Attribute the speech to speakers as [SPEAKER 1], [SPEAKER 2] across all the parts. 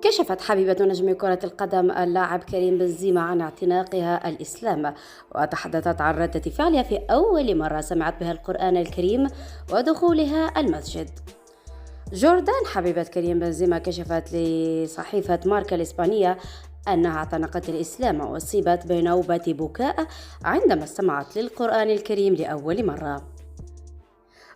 [SPEAKER 1] كشفت حبيبة نجم كرة القدم اللاعب كريم بنزيما عن اعتناقها الإسلام، وتحدثت عن ردة فعلها في أول مرة سمعت بها القرآن الكريم ودخولها المسجد. جوردان حبيبة كريم بنزيما كشفت لصحيفة ماركا الإسبانية أنها اعتنقت الإسلام وأصيبت بنوبة بكاء عندما استمعت للقرآن الكريم لأول مرة.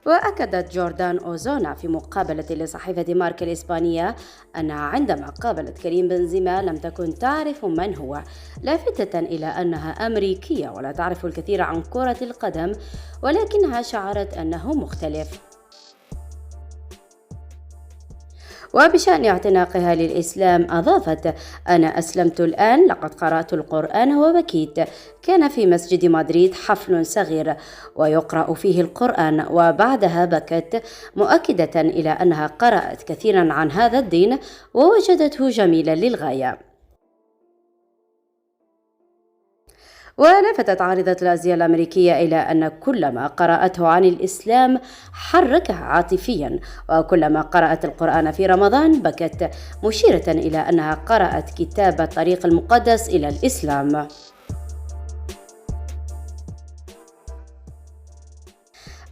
[SPEAKER 1] وأكدت جوردان أوزونا في مقابلة لصحيفة ماركا الإسبانية أنها عندما قابلت كريم بنزيما لم تكن تعرف من هو، لافتة إلى أنها أمريكية ولا تعرف الكثير عن كرة القدم، ولكنها شعرت أنه مختلف. وبشأن اعتناقها للإسلام أضافت: أنا أسلمت الآن، لقد قرأت القرآن وبكيت. كان في مسجد مدريد حفل صغير ويقرأ فيه القرآن، وبعدها بكت، مؤكدة إلى أنها قرأت كثيرا عن هذا الدين ووجدته جميلا للغاية. ولفتت عارضة الأزياء الأمريكية إلى أن كلما قرأته عن الإسلام حركها عاطفيا، وكلما قرأت القرآن في رمضان بكت، مشيرة إلى أنها قرأت كتاب الطريق المقدس إلى الإسلام.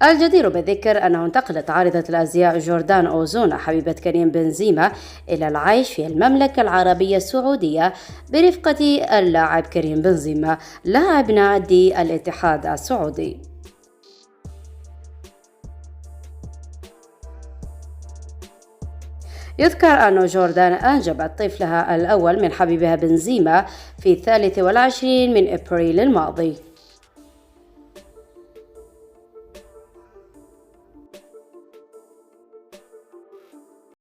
[SPEAKER 1] الجدير بالذكر أنه انتقلت عارضة الأزياء جوردان أوزونا حبيبة كريم بنزيما إلى العيش في المملكة العربية السعودية برفقة اللاعب كريم بنزيما لاعب نادي الاتحاد السعودي. يذكر أن جوردان أنجبت طفلها الأول من حبيبها بنزيما في 23 من أبريل الماضي.